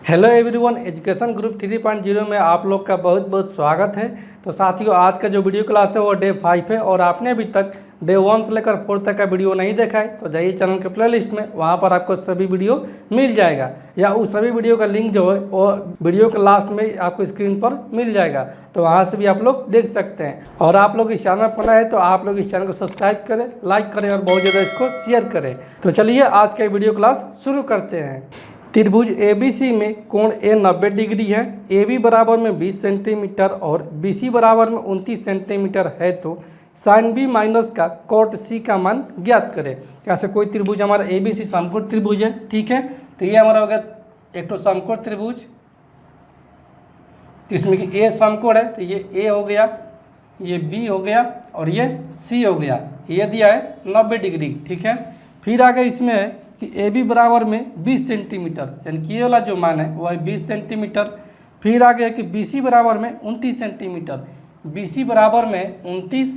Hello everyone, education group 3.0 में आप लोग का बहुत बहुत स्वागत है। तो साथियों, आज का जो वीडियो क्लास है वो डे 5 है और आपने अभी तक डे 1 से लेकर 4 तक का वीडियो नहीं देखा है तो जाइए चैनल के प्लेलिस्ट में, वहाँ पर आपको सभी वीडियो मिल जाएगा या उस सभी वीडियो का लिंक जो है वो वीडियो के लास्ट में आपको स्क्रीन पर मिल जाएगा, तो वहाँ से भी आप लोग देख सकते हैं। और आप लोग इस चैनल पर नए हैं तो आप लोग इस चैनल को सब्सक्राइब करें, लाइक करें और बहुत ज़्यादा इसको शेयर करें। तो चलिए आज का वीडियो क्लास शुरू करते हैं। त्रिभुज ABC में कोण A 90 डिग्री है, AB बराबर में 20 सेंटीमीटर और BC बराबर में 29 सेंटीमीटर है, तो साइन B माइनस का कॉट C का मान ज्ञात करें। कैसे कोई त्रिभुज हमारा ABC समकोण त्रिभुज है, ठीक है। तो ये हमारा हो गया एक तो समकोण त्रिभुज, जिसमें कि A समकोण है, तो ये A हो गया, ये B हो गया और ये C हो गया। ये दिया है 90 डिग्री, ठीक है। फिर आगे इसमें है कि AB बराबर में 20 सेंटीमीटर, यानी कि ये वाला जो मान है वो है 20 सेंटीमीटर। फिर आगे है कि BC बराबर में 29 सेंटीमीटर, BC बराबर में 29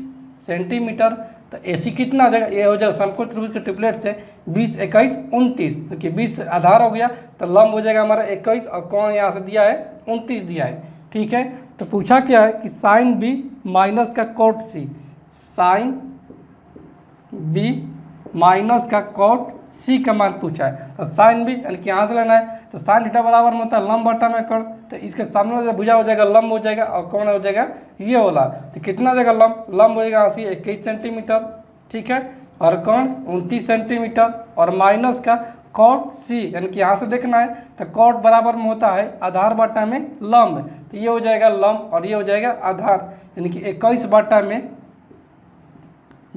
सेंटीमीटर। तो AC कितना हो जाएगा, ये हो जाएगा समकोण त्रिभुज के ट्रिपलेट से 20, 21, 29, क्योंकि 20 आधार हो गया तो लंब हो जाएगा हमारा 21 और कोण यहाँ से दिया है 29 दिया है, ठीक है। तो पूछा क्या है कि साइन B माइनस का cot C, sine B minus का कॉट C का मान पूछा है। तो साइन B यानी कि यहाँ से लेना है, तो साइन थीटा बराबर में होता है लंब बटा में कोण, तो इसके सामने वाला भुजा हो जाएगा लंब हो जाएगा और कोण हो जाएगा ये वाला। तो कितना हो जाएगा लंब हो जाएगा 21 सेंटीमीटर, ठीक है, और कोण 29 सेंटीमीटर और माइनस का कॉट C यानी कि यहाँ से देखना है तो कॉट बराबर में होता है आधार बटा में लंब, तो ये हो जाएगा लंब और ये हो जाएगा आधार, यानी कि 21 बटा में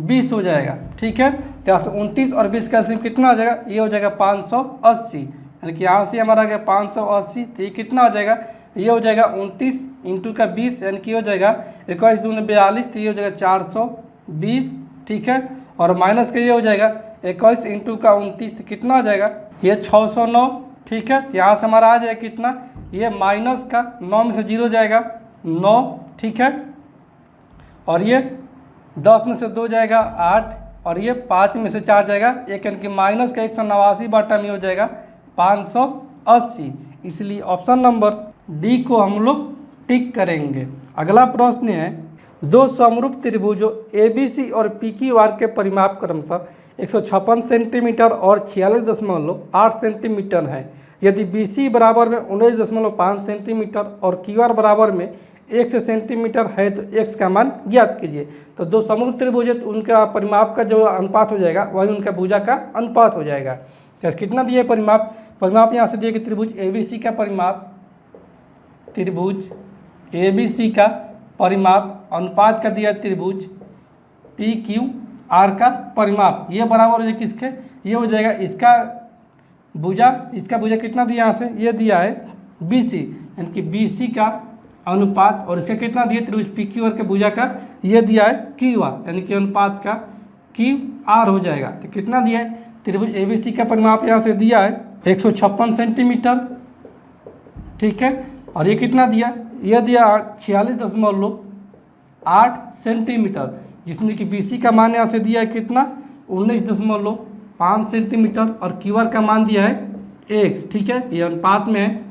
20 हो जाएगा, ठीक है। तो यहाँ से 29 और 20 का एलसीएम कितना हो जाएगा, ये हो जाएगा 580, यानी कि यहाँ से हमारा आ गया 580। तो ये कितना हो जाएगा, ये हो जाएगा 29 इंटू का 20, यानी कि हो जाएगा 21 दूनी 42, तो ये हो जाएगा 420, ठीक है। और माइनस का ये हो जाएगा 21 इंटू का 29, तो कितना हो जाएगा, ये 609, ठीक है। तो यहाँ से हमारा आ जाएगा कितना, ये माइनस का 9 में से 0 जाएगा 9, ठीक है, और ये 10 में से 2 जाएगा 8 और ये 5 में से 4 जाएगा 1, यानी कि माइनस का 189 बटा में हो जाएगा 580। इसलिए ऑप्शन नंबर डी को हम लोग टिक करेंगे। अगला प्रश्न है, दो समरूप त्रिभुजों ABC और PQR के परिमाप क्रमशः 156 सेंटीमीटर और 46.8 सेंटीमीटर है। यदि BC बराबर में 19.5 सेंटीमीटर और QR बराबर में 1 सेंटीमीटर है तो x का मान ज्ञात कीजिए। तो दो समरूप त्रिभुज है तो उनका परिमाप का जो अनुपात हो जाएगा वही उनका भुजा का अनुपात हो जाएगा। तो कितना दिया है परिमाप यहाँ से दिया कि त्रिभुज ABC का परिमाप, त्रिभुज ABC का परिमाप अनुपात का दिया त्रिभुज PQR का परिमाप, ये बराबर हो जाएगा किसके, ये हो जाएगा इसका भुजा कितना दिया यहाँ से, ये दिया है BC, यानी कि BC का अनुपात, और इसका कितना दिया त्रिभुज PQR के भुजा का, ये दिया है QR, यानी कि अनुपात का QR हो जाएगा। तो कितना दिया है, त्रिभुज ABC का परिमाप यहाँ से दिया है 156 सेंटीमीटर, ठीक है, और ये कितना दिया, ये दिया 46.8 सेंटीमीटर, जिसमें कि BC का मान यहाँ से दिया है कितना 19.5 सेंटीमीटर और QR का मान दिया है x, ठीक है, ये अनुपात में है।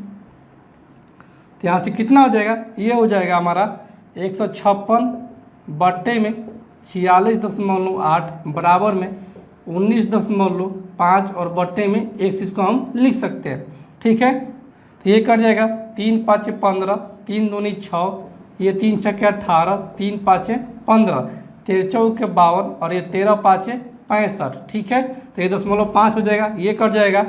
तो यहाँ से कितना हो जाएगा, ये हो जाएगा हमारा 156 बट्टे में 46.8 बराबर में 19.5 और बट्टे में x, इसको हम लिख सकते हैं, ठीक है। तो ये कट जाएगा 3 5 15, 3 दूनी 6, ये 3 6 18, 3 5 15, 13 चौके 52 और ये 13 5 65, ठीक है। तो ये 0.5 हो जाएगा, ये कट जाएगा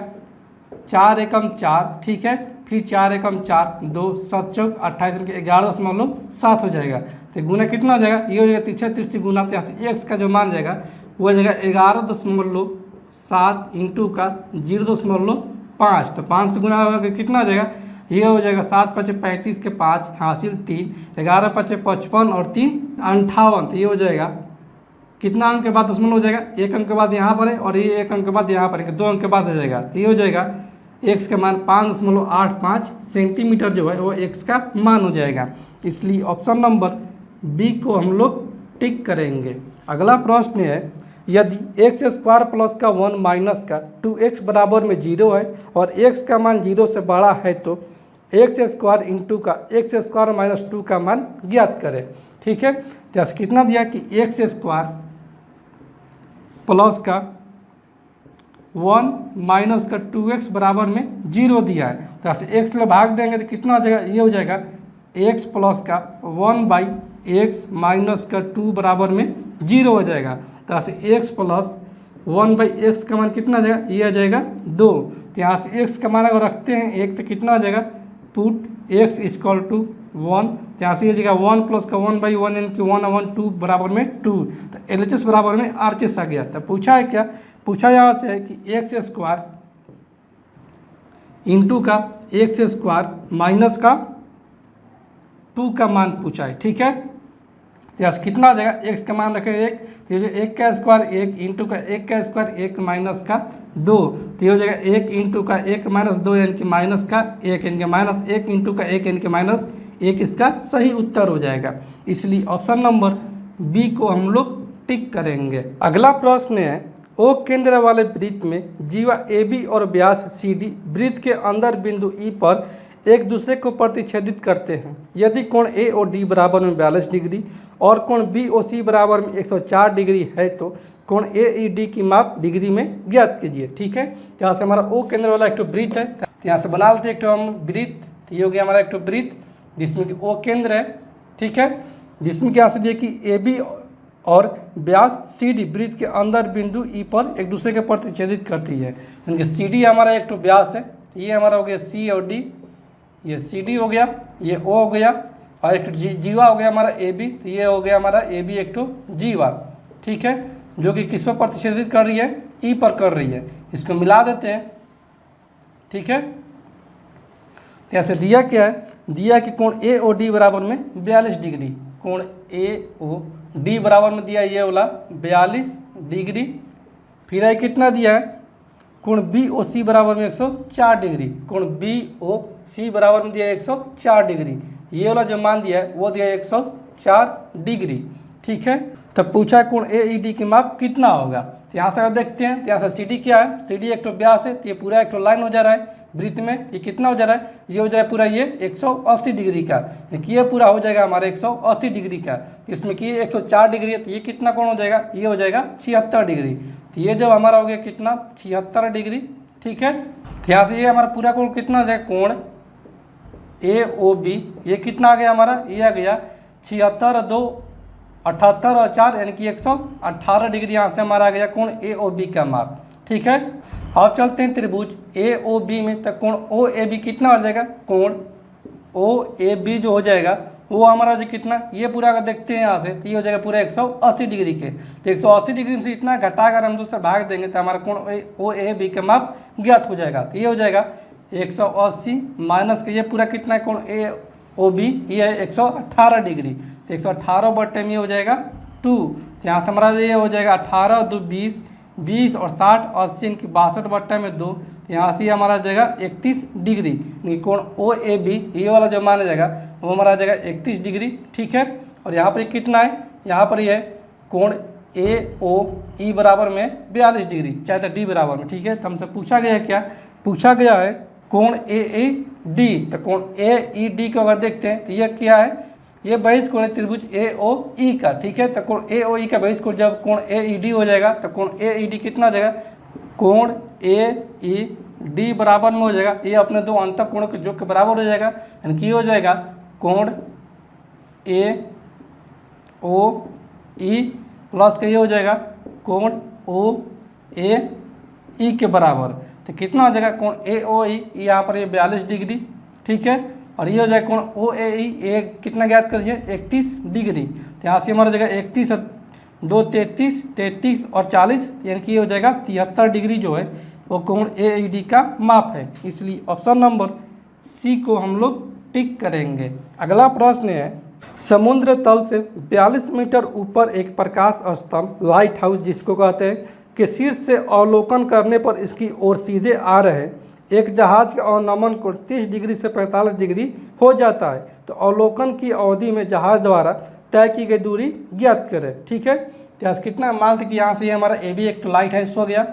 4 एकम 4, ठीक है, फिर 4 एकम 4, 2 7 चौक 28, 11.7 हो जाएगा। तो गुना कितना हो जाएगा, ये हो जाएगा तिरछा गुना, तो यहाँ से x का जो मान जाएगा वो हो जाएगा 11.7 इंटू का 0.5, तो 5 से गुना होगा कितना हो जाएगा, ये हो जाएगा 7 5 35 के 5 हासिल 3, 11 5 55 और 3 58, तो ये हो जाएगा कितना अंक के बाद दशमलव हो जाएगा, 1 अंक के बाद यहाँ पर है और ये 1 अंक के बाद यहाँ पर है, 2 अंक के बाद हो जाएगा। तो ये हो जाएगा x का मान 5.85 सेंटीमीटर जो है वो x का मान हो जाएगा। इसलिए ऑप्शन नंबर बी को हम लोग टिक करेंगे। अगला प्रश्न है, यदि एक्स स्क्वायर प्लस का 1 माइनस का 2x बराबर में 0 है और x का मान 0 से बड़ा है तो एक्स स्क्वायर इंटू का एक्स स्क्वायर माइनस 2 का मान ज्ञात करें। ठीक है, तो ऐसे कितना दिया कि एक्स स्क्वायर प्लस का 1 माइनस का 2x बराबर में 0 दिया है, तो ऐसे x से भाग देंगे तो कितना हो जाएगा, ये हो जाएगा x प्लस का 1/x माइनस का 2 बराबर में 0 हो जाएगा। तो यहाँ से x प्लस 1/x का मान कितना आ जाएगा, ये आ जाएगा 2। तो यहाँ से x का मान अगर रखते हैं 1 तो कितना आ जाएगा, पुट x इक्वल टू 1। तो यहाँ से ये जगह 1 प्लस का 1/1 यानी कि 1/2 बराबर में 2, तो LHS बराबर में RHS आ गया। तो पूछा है क्या, पूछा यहाँ से है कि एक्स स्क्वायर इंटू का एक्स स्क्वायर माइनस का 2 का मान पूछा है। ठीक है, तो यहाँ से कितना आ जाएगा, एक्स का मान रखें 1, तो ये 1 का स्क्वायर 1 इंटू का 1 का स्क्वायर 1 माइनस का 2, तो ये हो जाएगा 1 इंटू का 1 माइनस 2 यानी कि माइनस का 1 यानी कि माइनस 1 इंटू का 1 यानी कि माइनस 1 इसका सही उत्तर हो जाएगा। इसलिए ऑप्शन नंबर बी को हम लोग टिक करेंगे। अगला प्रश्न है, ओ केंद्र वाले वृत्त में जीवा ए बी और व्यास सी डी वृत्त के अंदर बिंदु ई पर एक दूसरे को प्रतिच्छेदित करते हैं। यदि कोण ए और डी बराबर में 42 डिग्री और कोण बी और सी बराबर में 104 डिग्री है तो कोण ए ई डी की माप डिग्री में ज्ञात कीजिए। ठीक है, यहाँ से हमारा ओ केंद्र वाला एक तो वृत्त है, तो यहाँ से बना लेते हैं एक तो हम वृत्त। ये हो गया हमारा एक तो वृत्त जिसमें कि ओ केंद्र है। ठीक है, जिसमें कि यहाँ से देखिए कि ए बी और व्यास सी डी वृत्त के अंदर बिंदु ई पर एक दूसरे के प्रतिच्छेदित करती है। यानी सी डी हमारा एक तो व्यास है, ये हमारा हो गया सी और डी, ये सी डी हो गया, ये ओ हो गया, और एक जीवा हो गया हमारा ए बी, तो ये हो गया हमारा ए बी एक तो जीवा। ठीक है, जो कि किस पर प्रतिच्छेदित कर रही है, ई पर कर रही है। इसको मिला देते हैं। ठीक है, तो ऐसे दिया क्या है, दिया कि कोण ए ओ डी बराबर में 42 डिग्री, कोण ए ओ डी बराबर में दिया ये वाला 42 डिग्री। फिर है कितना दिया है, कोण बी ओ सी बराबर में 104 डिग्री, कोण बी ओ सी बराबर में दिया है 104 डिग्री। ये वाला जो मान दिया है वो दिया है 104 डिग्री। ठीक है, तब पूछा है कोण ए ई डी की माप कितना होगा। तो यहाँ से अगर देखते हैं तो यहाँ से सी डी क्या है, सी डी एक तो व्यास है, तो ये पूरा एक तो लाइन हो जा रहा है वृत्त में। ये कितना हो जा रहा है, ये हो जा रहा है पूरा ये 180 डिग्री का, ये पूरा हो जाएगा हमारा 180 डिग्री का। इसमें कि 104 डिग्री है, तो ये कितना कोण हो जाएगा, ये हो जाएगा 76 डिग्री। तो ये जब हमारा हो गया कितना 76 डिग्री। ठीक है, तो यहाँ से ये हमारा पूरा कोण कितना हो जाएगा, कोण ए ओ बी ये कितना आ गया हमारा, ये आ गया 76 2 78 और 4 यानी कि 118 डिग्री। यहाँ से हमारा आ गया कोण ए ओ बी का माप। ठीक है, अब चलते हैं त्रिभुज ए ओ बी में, तो कोण ओ ए बी कितना हो जाएगा, कोण ओ ए बी जो हो जाएगा वो हमारा जो कितना, ये पूरा अगर देखते हैं यहाँ से तो ये हो जाएगा पूरा 180 डिग्री के। तो 180 डिग्री से इतना घटाकर हम दूसरा भाग देंगे तो हमारा कोण ओ ए बी का माप ज्ञात हो जाएगा। तो ये हो जाएगा 180 माइनस का ये पूरा कितना है, कोण ए ओ बी ये है 118 डिग्री। तो 118 बटे में ये हो जाएगा 2। तो यहाँ से हमारा ये हो जाएगा 18 2 20 20 और 60 80 इनकी 62 बट्टे में 2। तो यहाँ से हमारा जाएगा 31 डिग्री। कोण ओ ए बी ये वाला जो माना जाएगा वो हमारा आ जाएगा 31 डिग्री। ठीक है, और यहाँ पर कितना है, यहाँ पर ये है कोण ए ओ ई बराबर में 42 डिग्री, चाहे तो डी बराबर में। ठीक है, तो हमसे पूछा गया है क्या, पूछा गया है कोण ए ई डी। तो कोण ए ई डी को अगर देखते हैं तो ये क्या है, ये बहिष्कोण है त्रिभुज ए ओ ई का। ठीक है, तो कोण ए ओ ई का बहिष्कोण जब कोण ए ई डी हो जाएगा तो कोण ए ई डी कितना हो जाएगा, कोण ए ई डी बराबर में हो जाएगा, ये अपने दो अंतर कोणों के योग के बराबर हो जाएगा। यानी कि हो जाएगा कोण ए ओ ई प्लस का ये हो जाएगा कोण ओ ए ई के बराबर। तो कितना हो जाएगा, कोण ए ओ ई यहाँ पर ये 42 डिग्री। ठीक है, और ये हो जाएगा कोण ओ ए ई ये कितना ज्ञात करिए 31 डिग्री। तो यहाँ से हमारा जगह 31 2 33 33 और 40 यानी कि ये हो जाएगा 73 डिग्री जो है वो कोण ए ई डी का माप है। इसलिए ऑप्शन नंबर सी को हम लोग टिक करेंगे। अगला प्रश्न है, समुद्र तल से 42 मीटर ऊपर एक प्रकाश स्तंभ लाइट हाउस जिसको कहते हैं के शीर्ष से अवलोकन करने पर इसकी ओर सीधे आ रहे एक जहाज का अवनमन कोण 30 डिग्री से 45 डिग्री हो जाता है। तो अवलोकन की अवधि में जहाज द्वारा तय की गई दूरी ज्ञात करें। ठीक है, तो यहाँ से कितना मान लेते कि यहाँ से ये हमारा ए बी एक लाइट हाउस हो गया।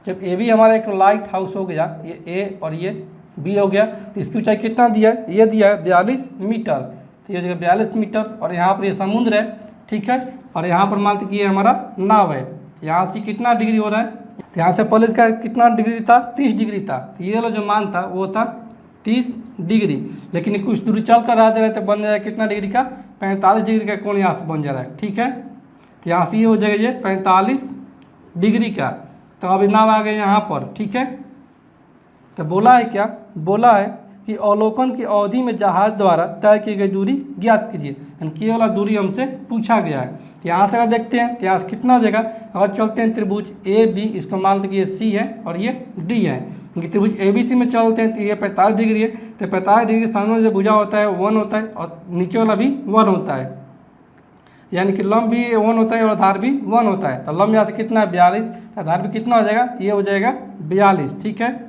जब ए बी हमारा एक लाइट हाउस हो गया, ये ए और ये बी हो गया, तो इसकी ऊंचाई कितना दिया है, ये दिया है 42 मीटर। तो ये जगह 42 मीटर और यहाँ पर ये समुद्र है, ठीक है। और यहाँ पर मान लेते कि ये हमारा नाव है। यहाँ से कितना डिग्री हो रहा है, तो यहाँ से पहले इसका कितना डिग्री था, 30 डिग्री था। तो ये वाला जो मान था वो था 30 डिग्री, लेकिन कुछ दूरी चल कर आ जा रहा है तो बन जाएगा कितना डिग्री का, 45 डिग्री का कोण यहाँ से बन जा रहा है, ठीक है। तो यहाँ से ये हो जाएगा ये 45 डिग्री का। तो अभी नाव आ गए यहाँ पर, ठीक है। तो बोला है क्या, बोला है कि अवलोकन की अवधि में जहाज द्वारा तय की गई दूरी ज्ञात कीजिए, यानी कि ये वाला दूरी हमसे पूछा गया है। तो यहाँ से अगर देखते हैं तो यहाँ से कितना हो जाएगा, अगर चलते हैं त्रिभुज ए बी, इसको मान लेते कि ये सी है और ये डी है, क्योंकि त्रिभुज ए बी सी में चलते हैं तो ये 45 डिग्री है। तो 45 डिग्री सामने जो भुजा होता है 1 होता है और नीचे वाला भी 1 होता है, यानी कि लंब भी 1 होता है और आधार भी 1 होता है। तो लंब यहाँ से कितना है 42, आधार भी कितना हो जाएगा, ये हो जाएगा 42, ठीक है।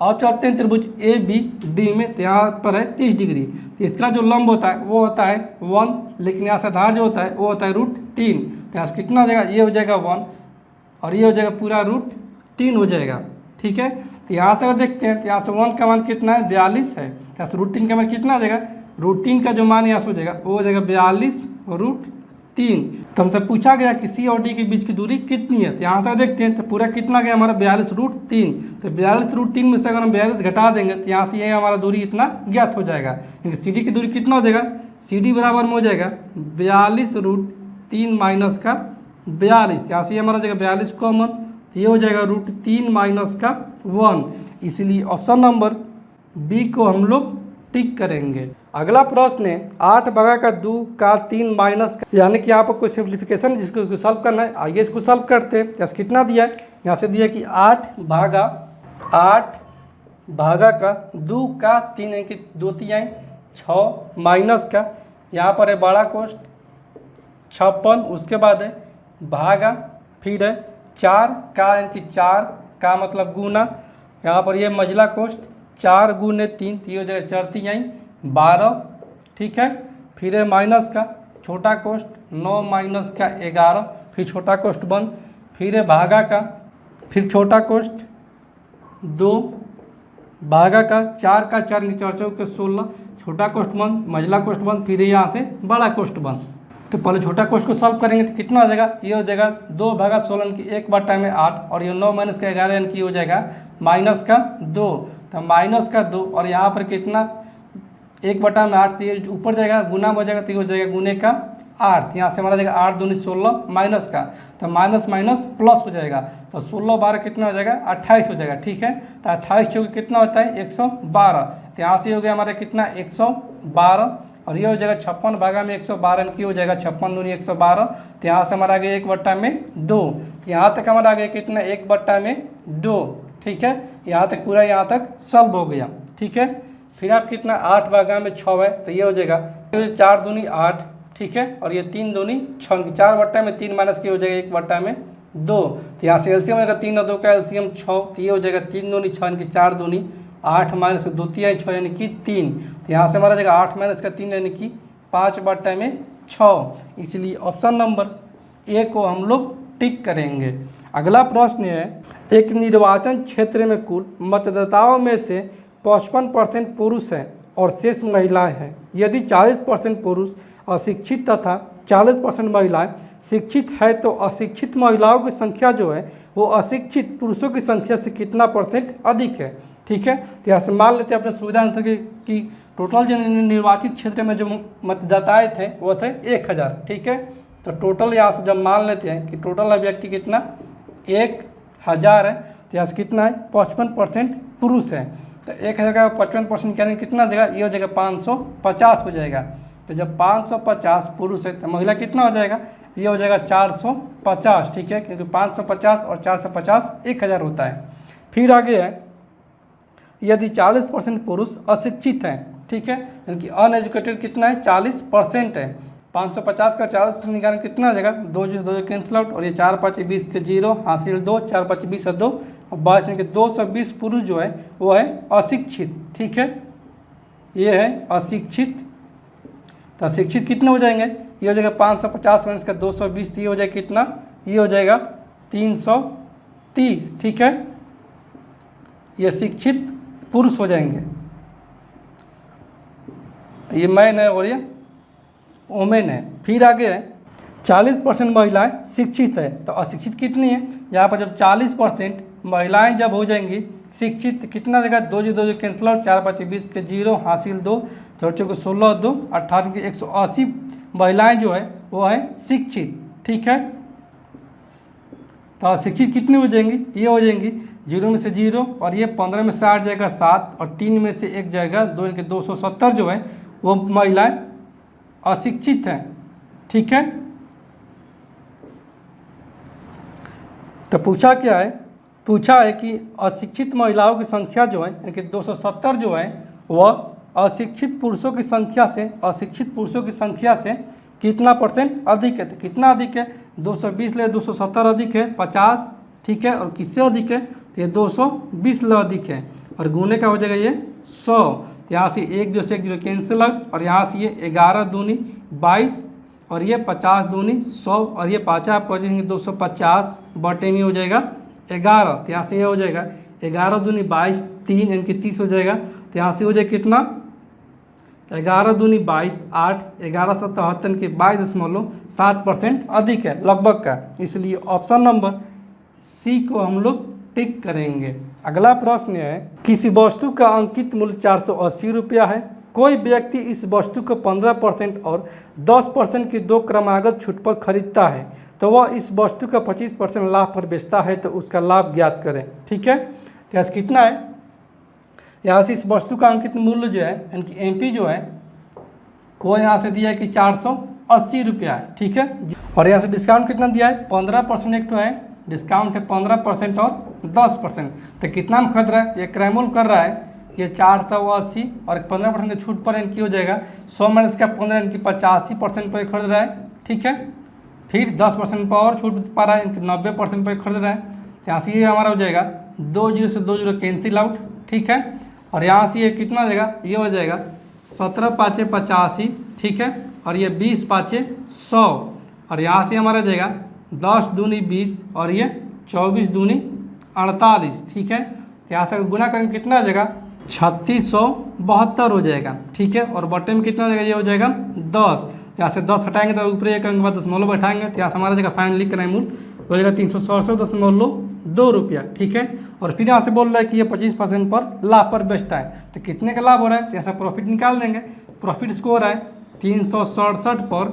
अब चलते हैं त्रिभुज ए बी डी में, तो यहाँ पर है 30 डिग्री। तो इसका जो लंब होता है वो होता है 1, लेकिन यहाँ से आधार जो होता है वो होता है √3। तो यहाँ से कितना हो जाएगा, ये हो जाएगा 1 और ये हो जाएगा पूरा √3 हो जाएगा, ठीक है। तो यहाँ से अगर देखते हैं तो यहाँ से 1 का मान कितना है 42 है, यहाँ से √3 का मान कितना आ जाएगा, √3 का जो मान यहाँ से हो जाएगा वो हो जाएगा 42√3। तो हमसे पूछा गया कि सी और डी के बीच की दूरी कितनी है। तो यहाँ से देखते हैं तो पूरा कितना गया हमारा 42√3। तो 42√3 में से अगर हम 42 घटा देंगे तो यहाँ से ये हमारा दूरी इतना ज्ञात हो जाएगा। सी डी की दूरी कितना हो जाएगा, सी डी बराबर में हो जाएगा 42√3 माइनस का 42। यहाँ से ये हमारा जाएगा 42 कॉमन, तो ये हो जाएगा √3 माइनस का 1। इसलिए ऑप्शन नंबर बी को हम लोग टिक करेंगे। अगला प्रश्न है 8 भागा का 2 का 3 माइनस का, यानी कि यहाँ पर कोई सिंप्लीफिकेशन जिसको सॉल्व करना है। आइए इसको सॉल्व करते हैं। यहाँ से कितना दिया है, यहाँ से दिया कि 8 भागा का 2 का 3, यानी कि 2 3 6 माइनस का, यहाँ पर है बड़ा कोष्ठ 56, उसके बाद है भागा, फिर है 4 का, यानी कि 4 का मतलब गुना, यहाँ पर ये मझला कोष्ठ 4 गुने 3, तो ये हो जाएगा 4 3 12, ठीक है। फिर है माइनस का छोटा कोष्ठ 9 माइनस का 11, फिर छोटा कोष्ठ बंद, फिर है भागा का, फिर छोटा कोष्ठ 2 भागा का 4 का 4 नीचे 4 के 16, छोटा कोष्ठ बंद, मझला कोष्ठ बंद, फिर यहाँ से बड़ा कोष्ठ बंद। तो पहले छोटा कोष्ठ को सॉल्व करेंगे तो कितना हो जाएगा, ये हो जाएगा 2 भागा 16 की 1 में 8 और ये 9 माइनस का 11 यानी कि हो जाएगा माइनस का 2। तो माइनस का 2 और यहाँ पर कितना 1 में 8, तो ये ऊपर जाएगा गुना हो जाएगा, तो ये हो जाएगा गुने का 8। यहाँ से हमारा जाएगा 8 दूनी 16 माइनस का, तो माइनस माइनस प्लस हो जाएगा, तो 16 12 कितना हो जाएगा 28 हो जाएगा, ठीक है। तो 28 चौके कितना होता है 112, तो यहाँ से हो गया हमारा कितना 112 और ये हो जाएगा 56 भागा में 112 की हो जाएगा 56 दूनी 112। तो यहाँ से हमारा आ गया 1 में 2, तो यहाँ तक हमारा आ गया कितना 1 में 2, ठीक है। यहाँ तक पूरा यहाँ तक सॉल्व हो गया, ठीक है। फिर आप कितना 8 भागा में 6 है, तो ये हो जाएगा 4 दूनी 8, ठीक है, और ये 3 दूनी 6, 4 में 3 माइनस की हो जाएगा 1 में 2। तो यहाँ से एलसीएम होगा 3 और 2 का एलसीएम 6, तो ये हो जाएगा 3 दूनी 6 यानी कि 4 दूनी 8 माइनस 2 3 6 यानी कि 3। तो यहाँ से हमारा जाएगा 8 माइनस का 3 यानी कि 5 में 6। इसलिए ऑप्शन नंबर ए को हम लोग टिक करेंगे। अगला प्रश्न है एक निर्वाचन क्षेत्र में कुल मतदाताओं में से 55% पुरुष हैं और शेष महिलाएं हैं। यदि 40% पुरुष अशिक्षित तथा 40% महिलाएं शिक्षित है तो अशिक्षित महिलाओं की संख्या जो है वो अशिक्षित पुरुषों की संख्या से कितना % अधिक है, ठीक है। तो यहाँ से मान लेते हैं अपने सुविधा अनुसार कि टोटल जो निर्वाचित क्षेत्र में जो मतदाताएँ थे वो थे 1000, ठीक है। तो टोटल यहाँ से जब मान लेते हैं कि टोटल व्यक्ति कितना 1000 है, तो यहाँ से कितना है 55% पुरुष है। तो 1000 का 55% यानी कितना देगा, ये हो जाएगा 550 हो जाएगा। तो जब 550 पुरुष है तो महिला कितना हो जाएगा, ये हो जाएगा 450, ठीक है, क्योंकि 550 और 450 1000 होता है। फिर आगे है यदि 40% पुरुष अशिक्षित हैं, ठीक है, यानी कि अनएजुकेटेड कितना है 40% है। 550 का 40% निकालने कितना आ जाएगा, 2 2 कैंसिल आउट और ये 4 5 20 के 0 हासिल 2 4 5 20 और 2 और 22 यानी कि 220 पुरुष जो है वो है अशिक्षित, ठीक है, ये है अशिक्षित तो अशिक्षित कितने हो जाएंगे, ये हो जाएगा 550 माइनस का 220, ये हो जाएगा कितना, ये हो जाएगा 330, ठीक है। ये शिक्षित पुरुष हो जाएंगे, ये मैन है और ये वोमेन है। फिर आगे है 40% महिलाएं शिक्षित है, तो अशिक्षित कितनी है, यहाँ पर जब 40% महिलाएं जब हो जाएंगी शिक्षित तो कितना देगा, 2 जी 2 जी कैंसिल आउट, 4 5 20 के 0 हासिल 2, 4 को 16 2 18 की 180 महिलाएं जो है वो है शिक्षित, ठीक है। तो अशिक्षित कितनी हो जाएंगी, ये हो जाएंगी 0 में से 0 और ये 15 में से 8 जाएगा 7 और 3 में से 1 जाएगा 2, इनके 270 जो है वो महिलाएं अशिक्षित हैं, ठीक है। तो पूछा क्या है, पूछा है कि अशिक्षित महिलाओं की संख्या जो है यानी कि 270 जो है वह अशिक्षित पुरुषों की संख्या से कितना % अधिक है। तो कितना अधिक है, 220 ले 270 अधिक है 50, ठीक है। और किससे अधिक है, तो ये 220 ले अधिक है और गुने का हो जाएगा ये 100। तो यहाँ से 1 जो से 1 जो कैंसिल आउट और यहाँ से ये 11 दूनी 22 और ये 50 दूनी 100 और ये 5 पहुँचेंगे 250 बटे में हो जाएगा 11। तो यहाँ से ये हो जाएगा 11 दूनी 22 3 यानी कि 30 हो जाएगा। तो यहाँ से हो जाएगा कितना, 11 दूनी 22 8 11 77 के 22.7% अधिक है लगभग का, इसलिए ऑप्शन नंबर सी को हम लोग टिक करेंगे। अगला प्रश्न है, किसी वस्तु का अंकित मूल्य 480 रुपया है, कोई व्यक्ति इस वस्तु को 15% और 10% की 2 क्रमागत छूट पर खरीदता है, तो वह इस वस्तु का 25% लाभ पर बेचता है, तो उसका लाभ ज्ञात करें, ठीक है। तो यहाँ से कितना है, यहाँ से इस वस्तु का अंकित मूल्य जो है यानी कि एमपी जो है वो यहाँ से दिया है कि 480 रुपया है, ठीक है। और यहाँ से डिस्काउंट कितना दिया है, 15% एक तो है डिस्काउंट है 15% और 10%। तो कितना में खरीद रहा है, ये क्रैमोल कर रहा है ये 480 और 15% की छूट पर इनकी हो जाएगा 100 माइनस का 15 इनकी 85% पर खरीद रहा है, ठीक है। फिर 10% पर और छूट पा रहा है इनकी 90% पर खरीद रहा है। तो यहाँ से ये हमारा हो जाएगा 2 0 से 2 0 कैंसिल आउट, ठीक है। और यहाँ से ये कितना हो जाएगा, ये हो जाएगा 17 5 85, ठीक है। और ये 20 5 100 और यहाँ से हमारा जाएगा 10 दूनी 20 और ये 24 दूनी 48, ठीक है। तो यहाँ से गुना करेंगे कितना हो जाएगा 3672 हो जाएगा, ठीक है। और बटे में कितना हो जाएगा, ये हो जाएगा 10। यहाँ से 10 हटाएंगे तो ऊपर एक अंक बाद दशमलव बैठाएंगे, तो यहाँ से हमारा जगह फाइनली क्रय मूल्य हो जाएगा 367.2 रुपया, ठीक है। और फिर यहाँ से बोल रहा है कि ये 25% पर लाभ पर बेचता है, तो कितने का लाभ हो रहा है, तो यहाँ से प्रॉफिट निकाल देंगे। प्रॉफिट इसको हो रहा है 367 पर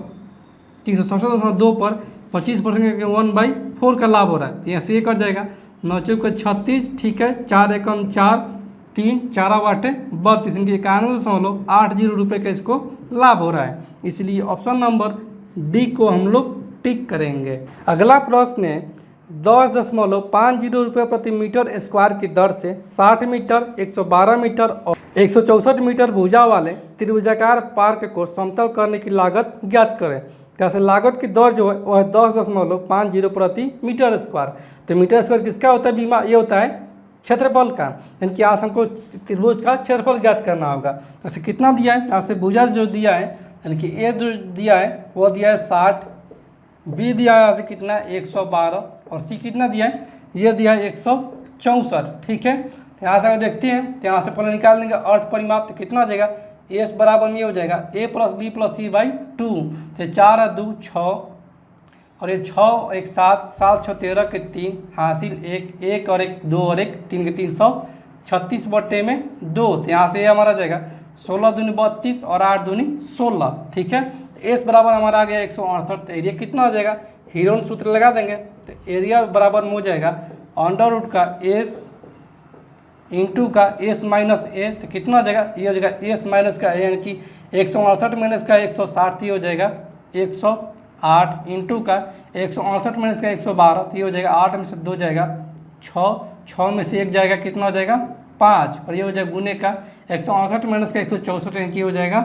367.2 पर 25% करके 1/4 का लाभ हो रहा है। तो यहाँ से ये कट जाएगा 9 चौक 36, ठीक है। 4 एकम 4 3 4 बाटे 32 इनकी 91.80 रुपये का इसको लाभ हो रहा है, इसलिए ऑप्शन नंबर डी को हम लोग टिक करेंगे। अगला प्रश्न है 10.50 रुपये प्रति मीटर स्क्वायर की दर से 60 मीटर 112 मीटर और 164 मीटर भुजा वाले त्रिभुजाकार पार्क को समतल करने की लागत ज्ञात करें। कैसे लागत की दर जो है वह है 10.50 प्रति मीटर स्क्वायर। तो मीटर स्क्वायर किसका होता है बीमा, ये होता है क्षेत्रफल का, यानी कि आज हमको त्रिभुज का क्षेत्रफल ज्ञात करना होगा। वैसे कितना दिया है, यहाँ से भुजा जो दिया है यानी कि ए जो दिया है वो दिया है 60, बी दिया है यहाँ से कितना है 112 और सी कितना दिया है, ये दिया है 164, ठीक है। तो यहाँ से अगर देखते हैं तो यहाँ से पहले निकाल देंगे अर्थ परिमाप, तो कितना हो जाएगा एस बराबर में हो जाएगा a + b + c/2। तो 4 2 6 और ये 6 1 7 7 6 13 के 3 हासिल 1 1 और 1 2 और 1 3 के 336 बटे में 2। तो यहाँ से ये हमारा जाएगा 16 दूनी 32 और 8 दूनी 16, ठीक है। तो एस बराबर हमारा आ गया 168। तो एरिया कितना हो जाएगा, हीरोन सूत्र लगा देंगे, तो एरिया बराबर में हो जाएगा अंडर रूट का एस इंटू का एस माइनस ए। तो कितना हो जाएगा, ये हो जाएगा एस माइनस का ए यानी कि 168 माइनस का 160, ये हो जाएगा 108 इंटू का 168 माइनस का 112, तो ये हो जाएगा 8 में से 2 जाएगा 6 में से 1 जाएगा कितना हो जाएगा 5 और ये हो जाएगा गुने का 168 माइनस का 164 यानी कि हो जाएगा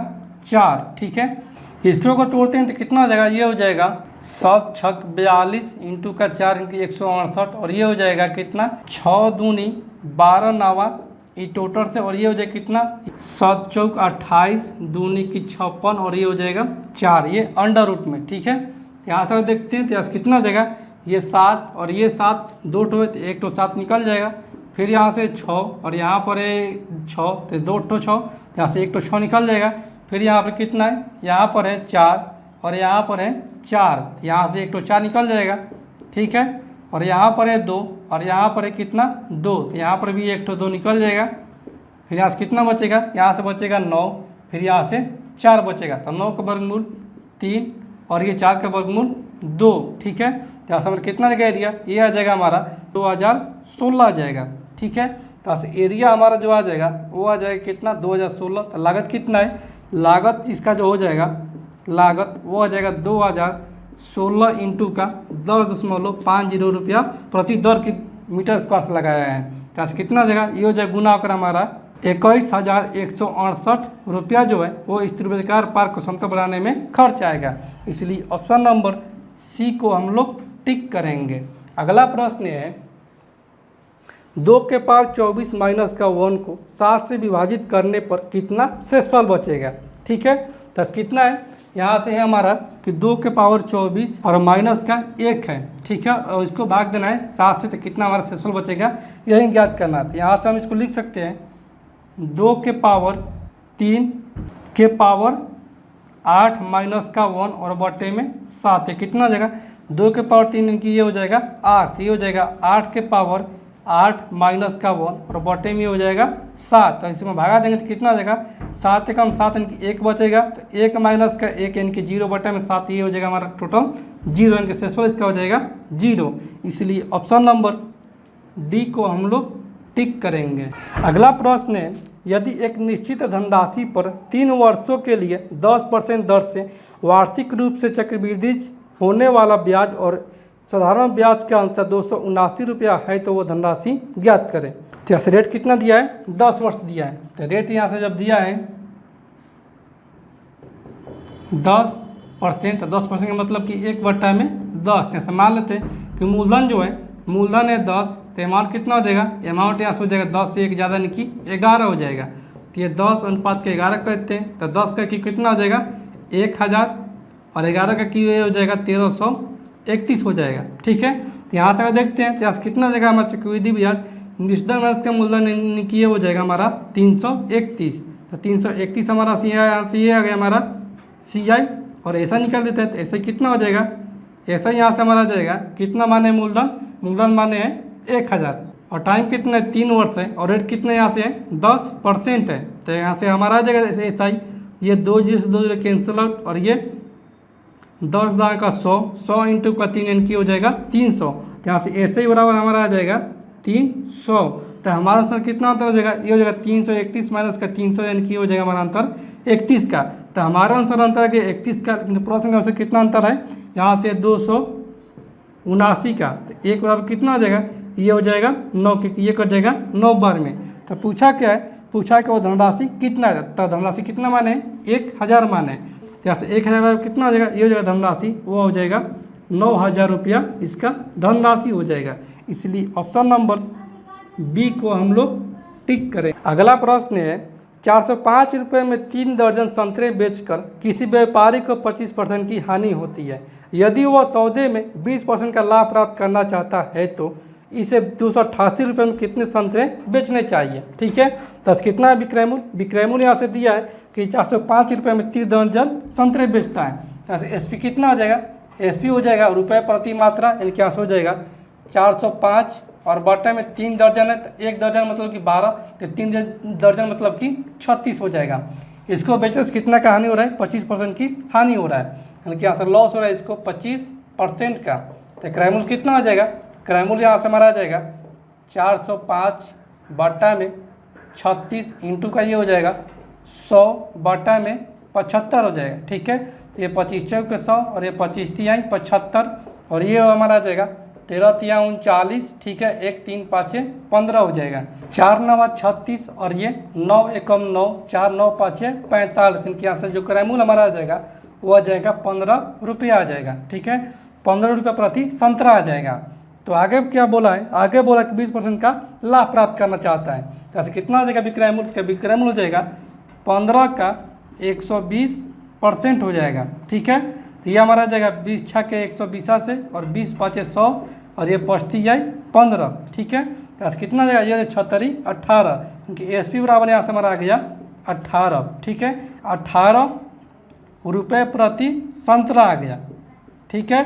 4, ठीक है। इसको को तोड़ते हैं तो कितना हो जाएगा, ये हो जाएगा 7 6 42 इंटू का 4 इनकी 168 और ये हो जाएगा कितना 6 दूनी 12 9 ये टोटल से, और ये हो जाएगा कितना 7 चौक 28, दूनी की 56, और ये हो जाएगा 4, ये अंडर रूट में। ठीक है, यहाँ से देखते हैं तो यहाँ से कितना हो जाएगा, ये 7 और ये 7, 2 टो है तो 1 टो 7 निकल जाएगा। फिर यहाँ से 6 और यहाँ पर है 6 तो 2 टो 6, यहाँ से 1 टो 6 निकल जाएगा। फिर यहाँ पर कितना है, यहाँ पर है 4 और यहाँ पर है 4, यहाँ से 1 टो 4 निकल जाएगा। ठीक है, और यहाँ पर है 2 और यहाँ पर है कितना 2, तो यहाँ पर भी 1 टो 2 निकल जाएगा। फिर यहाँ से कितना बचेगा, यहाँ से बचेगा 9, फिर यहाँ से 4 बचेगा, तो 9 का वर्गमूल 3 और ये 4 का वर्गमूल 2। ठीक है, तो यहाँ से हमारा कितना जगह एरिया, ये आ जाएगा हमारा 2016 आ जाएगा। ठीक है, तो यहाँ से एरिया हमारा जो आ जाएगा वो आ जाएगा कितना 2016। तो लागत कितना है, लागत इसका जो हो जाएगा लागत वो आ जाएगा 2016 इंटू का 10.50 रुपया प्रति दर की मीटर स्क्वायर से लगाया है। तो यहाँ से कितना जगह ये हो जाएगा गुना होकर हमारा 21,168 रुपया जो है वो इस त्रिभुजाकार पार्क को समतल बनाने में खर्च आएगा। इसलिए ऑप्शन नंबर सी को हम लोग टिक करेंगे। अगला प्रश्न है 2 के पावर 24 माइनस का 1 को 7 से विभाजित करने पर कितना शेषफल बचेगा। ठीक है, तो कितना है, यहाँ से है हमारा कि 2 के पावर 24 और माइनस का 1 है। ठीक है, और इसको भाग देना है 7 से, तो कितना हमारा शेषफल बचेगा यही ज्ञात करना है। तो यहाँ से हम इसको लिख सकते हैं 2 के पावर 3 के पावर 8 माइनस का 1 और बटे में 7 है। कितना हो जाएगा, 2 के पावर 3 इनकी ये हो जाएगा 8, ये हो जाएगा 8 के पावर 8 माइनस का 1 और बटे में हो जाएगा 7। तो इसमें भागा देंगे तो कितना हो जाएगा, 7 कम 7 इनकी 1 बचेगा, तो 1 माइनस का 1 इनकी 0 बटे में 7, ये हो जाएगा हमारा टोटल 0, इनके शेषफल इसका हो जाएगा 0। इसलिए ऑप्शन नंबर डी को हम लोग टिक करेंगे। अगला प्रश्न है यदि एक निश्चित धनराशि पर 3 वर्षों के लिए 10% दर से वार्षिक रूप से चक्रवृद्धि होने वाला ब्याज और साधारण ब्याज का अंतर 279 रुपया है तो वो धनराशि ज्ञात करें। तो यहाँ से रेट कितना दिया है, 10 वर्ष दिया है। तो रेट यहाँ से जब दिया है 10%, तो 10% का मतलब कि 1/10। जैसे मान लेते हैं कि मूलधन जो है, मूलधन है 10, तो अमाउंट कितना हो जाएगा, अमाउंट यहाँ से हो जाएगा 10 से 1 ज़्यादा यानी कि 11 हो जाएगा। तो ये 10 अनुपात के 11 कहते हैं। तो 10 का की कितना हो जाएगा 1000 और 11 का की हो जाएगा 1331 हो जाएगा। ठीक है, तो यहाँ से अगर देखते हैं तो यहाँ से कितना हो जाएगा हमारा चक्रवृद्धि ब्याज निश्चित वर्ष का मूलधन की हो जाएगा हमारा 331। तो 331 हमारा सी आई, यहाँ से ये आ गया हमारा CI, और ऐसा निकाल देते हैं तो ऐसे कितना हो जाएगा, ऐसा यहाँ से हमारा आ जाएगा कितना माने मूलधन, मूलधन माने है 1000 और टाइम कितना है 3 वर्ष है और रेट कितना यहाँ से है 10% है। तो यहाँ से हमारा आ जाएगा ऐसा ही, ये 2 0 से 2 0 कैंसिल आउट और ये 10,000 का 100 इंटू का 3 यानी कि हो जाएगा 300। तो यहाँ से ऐसे ही बराबर हमारा आ जाएगा 300। तो हमारा आंसर कितना अंतर हो जाएगा, ये हो जाएगा 331 माइनस का 300 यानी कि हो जाएगा हमारा अंतर 31 का। तो हमारा आंसर अंतर है 31 का, लेकिन प्रश्न से कितना अंतर है, यहाँ से 279 का। तो एक बराबर कितना हो जाएगा, ये हो जाएगा 9, क्योंकि ये कट जाएगा 9 बार में। तो पूछा क्या है, पूछा है कि वो धनराशि कितना है, तो धनराशि कितना माने 1000 माने। तो यहाँ से 1000 कितना हो जाएगा, ये हो जाएगा धनराशि वो हो जाएगा 9000 रुपया इसका धनराशि हो जाएगा। इसलिए ऑप्शन नंबर बी को हम लोग टिक करें। अगला प्रश्न है 405 रुपये में 3 दर्जन संतरे बेचकर किसी व्यापारी को 25% की हानि होती है। यदि वह सौदे में 20% का लाभ प्राप्त करना चाहता है तो इसे 288 रुपये में कितने संतरे बेचने चाहिए। ठीक है, तो कितना है विक्रय मूल्य, विक्रय मूल्य यहाँ से दिया है कि 405 रुपये में 3 दर्जन संतरे बेचता है। यहाँ से SP कितना हो जाएगा, SP हो जाएगा रुपये प्रति मात्रा, यानी कि यहाँ से हो जाएगा 405 और बटे में 3 दर्जन है, तो 1 दर्जन मतलब कि 12, तो 3 दर्जन मतलब कि 36 हो जाएगा। इसको बेचने से कितना का हानि हो रहा है, 25% की हानि हो रहा है, यानी कि यहाँ से लॉस हो रहा है इसको 25% का। तो क्रय मूल्य कितना हो जाएगा, क्रय मूल्य यहाँ से हमारा आ जाएगा 405 बटा में 36 इंटू का ये हो जाएगा 100 बटा में 75 हो जाएगा। ठीक है, तो ये 25 चौक के 100 और ये 25 तिहाई 75 और ये हमारा आ जाएगा 13 तिया 39। ठीक है, 1 3 5 15 हो जाएगा, 4 9 36 और ये 9 एकम 9 4 9 5 45। इनके यहाँ से जो क्रय मूल्य हमारा आ जाएगा वो आ जाएगा 15 रुपया आ जाएगा। ठीक है, 15 रुपये प्रति संतरा आ जाएगा। तो आगे क्या बोला है, आगे बोला कि 20% का लाभ प्राप्त करना चाहता है। तो ऐसे कितना हो जाएगा विक्रय मूल्य, इसका विक्रय मूल्य हो जाएगा 15 का 120% हो जाएगा। ठीक है, तो ये हमारा जाएगा 20 छः के 120 से और 20 पाँच 100 और ये 25 आई 15। ठीक है, तो ऐसे कितना जाएगा, ये 76 18, क्योंकि एसपी बराबर यहाँ से हमारा आ गया 18। ठीक है, 18 रुपये प्रति संतरा आ गया। ठीक है,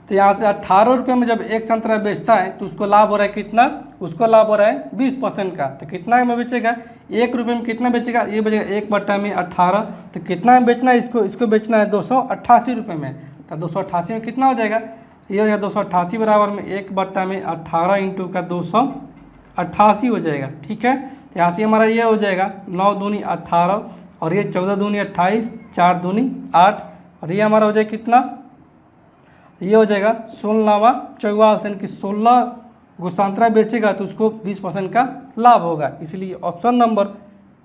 तो यहाँ से 18 रुपये में जब एक संतरा बेचता है तो उसको लाभ हो रहा है कितना, उसको लाभ हो रहा है 20% का। तो कितना में बेचेगा, 1 रुपये में कितना बेचेगा, ये बेचेगा 1/18। तो कितना में बेचना है, इसको बेचना है 288 रुपये में। तो 288 में कितना हो जाएगा, ये हो जाएगा 288 बराबर में 1/18 इंटू का 288 हो जाएगा। ठीक है, तो यहाँ से हमारा ये हो जाएगा 9 दूनी 18 और ये 14 दूनी 28, 4 दूनी 8 और ये हमारा हो जाएगा कितना, ये हो जाएगा 16वां 44, यानी कि 16 गो संतरा बेचेगा तो उसको 20% का लाभ होगा। इसलिए ऑप्शन नंबर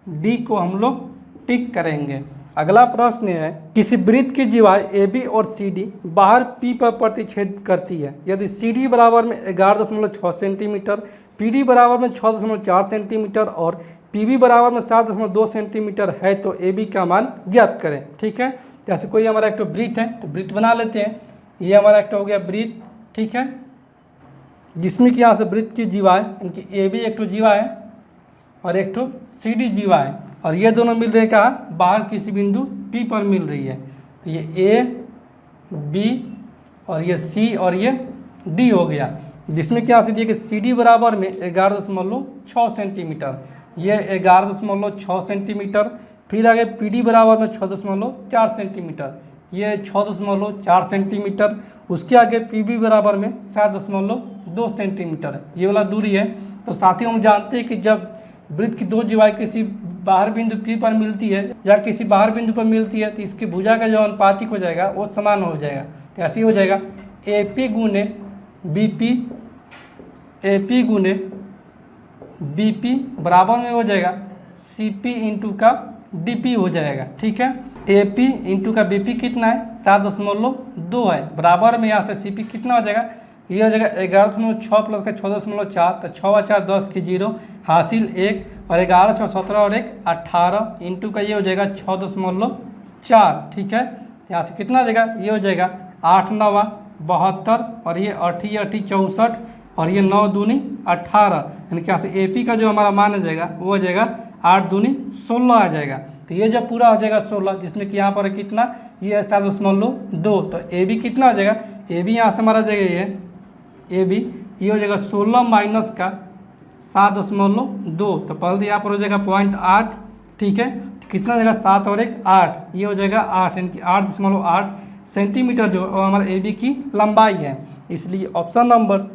डी को हम लोग टिक करेंगे। अगला प्रश्न है, किसी वृत्त की जीवाएं ए बी और सी डी बाहर पी पर प्रतिच्छेद करती है। यदि सी डी बराबर में 11.6 सेंटीमीटर, पी डी बराबर में 6.4 सेंटीमीटर और पी बी बराबर में 7.2 सेंटीमीटर है तो ए बी का मान ज्ञात करें। ठीक है, जैसे कोई हमारा एक तो वृत्त है तो वृत्त बना लेते हैं। ये हमारा एक हो गया वृत्त। ठीक है, जिसमें कि यहाँ से वृत्त की जीवाएं, इनकी ए बी एक तो जीवा है और एक तो सी डी जीवा है और ये दोनों मिल रहे हैं कहाँ, बाहर किसी बिंदु पी पर मिल रही है। तो ये ए बी और ये सी और ये डी हो गया, जिसमें कि यहाँ से दिए कि सी डी बराबर में 11.6 सेंटीमीटर, ये 11.6 सेंटीमीटर। फिर आगे पी डी बराबर में 6.4 सेंटीमीटर, ये 6.4 सेंटीमीटर। उसके आगे पी बी बराबर में 7.2 सेंटीमीटर, ये वाला दूरी है। तो साथ ही हम जानते हैं कि जब वृत्त की दो जीवाएं किसी बाहर बिंदु पी पर मिलती है या किसी बाहर बिंदु पर मिलती है तो इसकी भुजा का जो अनुपातिक हो जाएगा वो समान हो जाएगा। तो ऐसे ही हो जाएगा ए पी गुने बी पी, ए पी गुने बी पी बराबर में हो जाएगा सी पी इंटू का डी पी हो जाएगा। ठीक है, ए पी इंटू का बी पी कितना है, 7.2 है, बराबर में यहाँ से सी पी कितना हो जाएगा, ये हो जाएगा 11.6 प्लस का 6.4, तो 6 4 10 की 0 हासिल 1 और 11 6 17 और 1 18 इंटू का ये हो जाएगा 6.4। ठीक है, यहाँ से कितना हो जाएगा, ये हो जाएगा 8 9 72 और ये 8 64 और ये 9 दूनी 18, यानी कि यहाँ से ए पी का जो हमारा मान आ जाएगा वो हो जाएगा 8 दूनी 16 आ जाएगा। तो ये जब पूरा हो जाएगा 16, जिसमें कि यहाँ पर कितना, ये है 7.2, तो ए बी कितना हो जाएगा, ए बी यहाँ से हमारा जाएगा ये ए बी, ये हो जाएगा 16 माइनस का 7.2, तो पहले यहाँ पर हो जाएगा 0.8। ठीक है, तो कितना हो जाएगा 7 और 1 8, ये हो जाएगा 8, यानी कि 8.8 सेंटीमीटर जो हमारा ए बी की लंबाई है। इसलिए ऑप्शन नंबर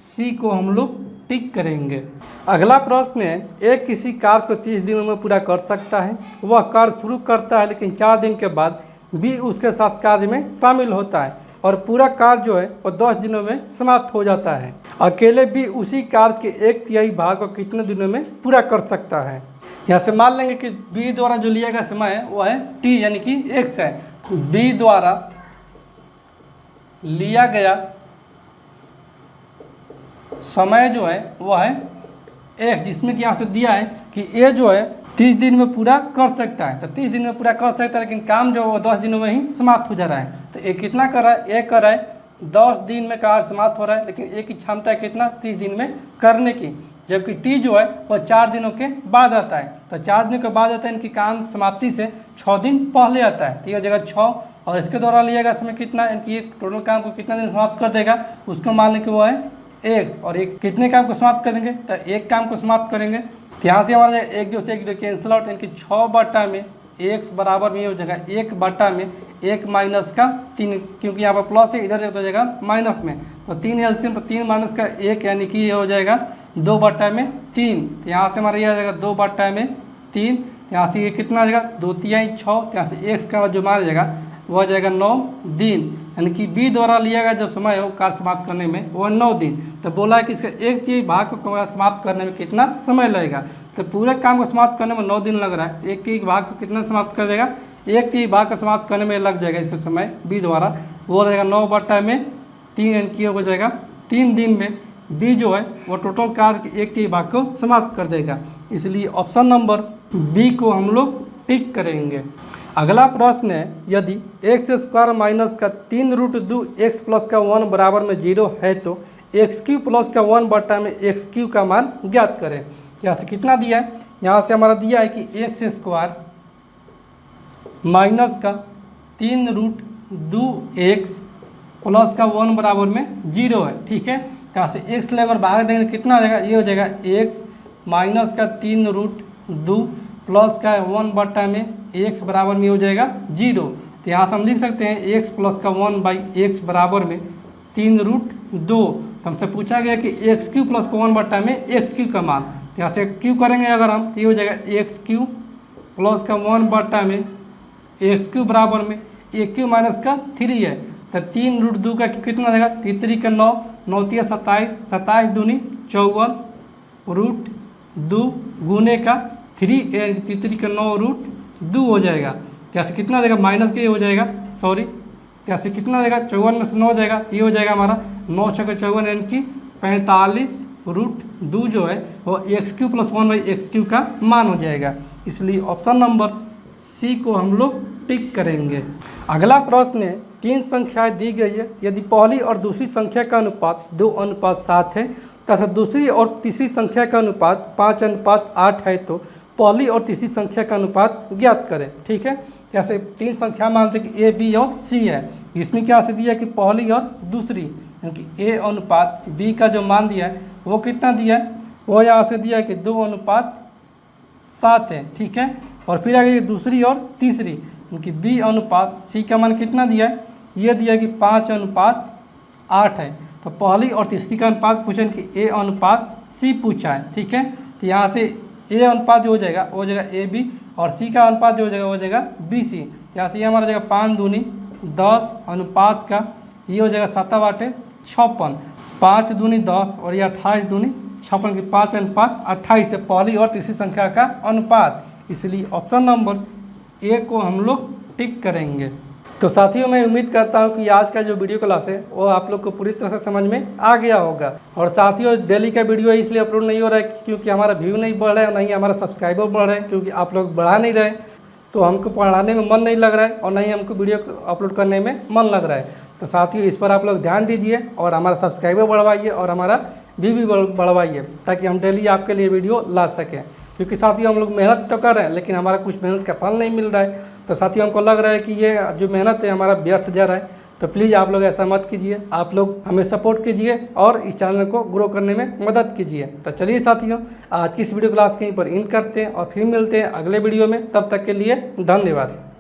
सी को हम लोग टिक करेंगे। अगला प्रश्न है, एक किसी कार्य को 30 दिनों में पूरा कर सकता है। वह कार्य शुरू करता है लेकिन 4 दिन के बाद बी उसके साथ कार्य में शामिल होता है और पूरा कार्य जो है वो 10 दिनों में समाप्त हो जाता है। अकेले बी उसी कार्य के 1/3 भाग को कितने दिनों में पूरा कर सकता है। यहाँ से मान लेंगे कि बी द्वारा जो लिया गया समय है वो है टी, यानी कि x है। बी द्वारा लिया गया समय जो है वो है x, जिसमें कि यहाँ से दिया है कि ए जो है 30 दिन में पूरा कर सकता है। तो 30 दिन में पूरा कर सकता है, लेकिन काम जो वो 10 दिनों में ही समाप्त हो जा रहा है। तो ए कितना कर रहा है, ए कर रहा है 10 दिन में कार्य समाप्त हो रहा है, लेकिन ए की क्षमता है कितना, 30 दिन में करने की, जबकि टी जो है वो 4 दिनों के बाद आता है। तो 4 दिनों के बाद आता है, इनकी काम समाप्ति से 6 दिन पहले आता है। तो ये हो जाएगा 6 और इसके द्वारा लिया गया समय कितना, इनकी टोटल काम को कितना दिन समाप्त कर देगा, उसको मान लें कि वो है x, और एक कितने काम को समाप्त करेंगे, तो एक काम को समाप्त करेंगे। तो यहाँ से हमारा एक जो से एक जो कैंसिल आउट, इनकी 6 बटा में x बराबर में हो जाएगा 1 बटा में 1 माइनस का 3, क्योंकि यहाँ पर प्लस है, इधर हो जाएगा माइनस में, तो 3 एलसीएम, तो 3 माइनस का 1, यानी कि ये हो जाएगा 2 बटा में 3। तो यहाँ से हमारा ये आ जाएगा 2 बटा में 3, तो यहाँ से ये कितना आ जाएगा 2 3 6, तो यहाँ से x का जो मान आ जाएगा वो आ जाएगा 9 दिन, यानी कि बी द्वारा लिया गया जो समय है वो कार्य समाप्त करने में वो 9 दिन। तो बोला है कि इसका 1/3 भाग को समाप्त करने में कितना समय लगेगा, तो पूरे काम को समाप्त करने में 9 दिन लग रहा है। 1/3 भाग को कितना समाप्त कर देगा, 1/3 भाग को समाप्त करने में लग जाएगा इसका समय बी द्वारा, वो रहेगा 9 बटा में 3, यानी कि हो जाएगा 3 दिन में बी जो है वो टोटल कार्य के एक के भाग को समाप्त कर देगा। इसलिए ऑप्शन नंबर बी को हम लोग टिक करेंगे। अगला प्रश्न है, यदि एक्स स्क्वायर माइनस का 3 रूट 2 एक्स प्लस का 1 बराबर में 0 है तो एक्स क्यू प्लस का 1 बटा में एक्स क्यू का मान ज्ञात करें। यहाँ से कितना दिया है, यहाँ से हमारा दिया है कि एक्स स्क्वायर माइनस का 3 रूट 2 एक्स प्लस का 1 बराबर में 0 है। ठीक है, यहाँ से एक्स लेकर भाग देंगे कितना हो जाएगा, ये हो जाएगा एक्स माइनस का 3 रूट 2 प्लस का 1 बटा में एक्स बराबर में हो जाएगा 0। तो यहाँ से हम लिख सकते हैं एक्स प्लस का 1 बाई एक्स बराबर में 3 रूट 2। तो हमसे पूछा गया कि एक्स क्यू प्लस का 1 बटा में एक्स क्यू का मान। तो यहाँ से क्यू करेंगे अगर हम, तो ये हो जाएगा एक्स क्यू प्लस का 1 बटा में एक्स क्यू बराबर में एक क्यू माइनस का 3 है। तो 3 रूट 2 का कितना देगा, 3 का 9, 9 3 27, 27 दूनी 54 रूट 2 गुने का 3 3 का 9 रूट 2 हो जाएगा। तो यहाँ से कितना देगा, माइनस के हो जाएगा, सॉरी यहाँ से कितना देगा, 54 में से 9 हो जाएगा, तो ये हो जाएगा हमारा 9 6 54 यानी कि 45 रूट 2 जो है वो x Q plus 1 by x Q का मान हो जाएगा। इसलिए ऑप्शन नंबर सी को हम लोग टिक करेंगे। अगला प्रश्न है, 3 संख्याएं दी गई है, यदि पहली और दूसरी संख्या का अनुपात 2:7 है तथा दूसरी और तीसरी संख्या का अनुपात 5:8 है तो पहली और तीसरी संख्या का अनुपात ज्ञात करें। ठीक है, जैसे 3 संख्या मानते हैं कि ए बी और सी है, इसमें क्या से दिया कि पहली और दूसरी यानी कि ए अनुपात बी का जो मान दिया है वो कितना दिया है, वो यहाँ से दिया है कि 2:7 है। ठीक है, और फिर आगे दूसरी और तीसरी क्योंकि बी अनुपात सी का मान कितना दिया है, ये दिया कि 5:8 है। तो पहली और तीसरी का अनुपात पूछा कि ए अनुपात सी पूछा है। ठीक है, तो यहाँ से ए अनुपात जो हो जाएगा वो हो जाएगा ए बी और सी का अनुपात जो हो जाएगा वो हो जाएगा बी सी। यहाँ से ये हमारा जाएगा 5 दूनी 10 अनुपात का ये हो जाएगा 7 56, 5 दूनी 10 और ये 28 दूनी 56 की 5:28 से पहली और तीसरी संख्या का अनुपात। इसलिए ऑप्शन नंबर ए को हम लोग टिक करेंगे। तो साथियों मैं उम्मीद करता हूं कि आज का जो वीडियो क्लास है वो आप लोग को पूरी तरह से समझ में आ गया होगा। और साथियों डेली का वीडियो इसलिए अपलोड नहीं हो रहा है क्योंकि हमारा व्यू नहीं बढ़ रहा है, नहीं हमारा सब्सक्राइबर बढ़ रहे हैं क्योंकि आप लोग बढ़ा नहीं रहे, तो हमको पढ़ाने में मन नहीं लग रहा है और नहीं हमको वीडियो अपलोड करने में मन लग रहा है। तो साथियों इस पर आप लोग ध्यान दीजिए और हमारा सब्सक्राइबर बढ़वाइए और हमारा व्यू भी बढ़वाइए ताकि हम डेली आपके लिए वीडियो ला सकें। क्योंकि साथियों हम लोग मेहनत तो कर रहे हैं लेकिन हमारा कुछ मेहनत का फल नहीं मिल रहा है। तो साथियों हमको लग रहा है कि ये जो मेहनत है हमारा व्यर्थ जा रहा है। तो प्लीज़ आप लोग ऐसा मत कीजिए, आप लोग हमें सपोर्ट कीजिए और इस चैनल को ग्रो करने में मदद कीजिए। तो चलिए साथियों आज की इस वीडियो क्लास कहीं पर एंड करते हैं और फिर मिलते हैं अगले वीडियो में। तब तक के लिए धन्यवाद।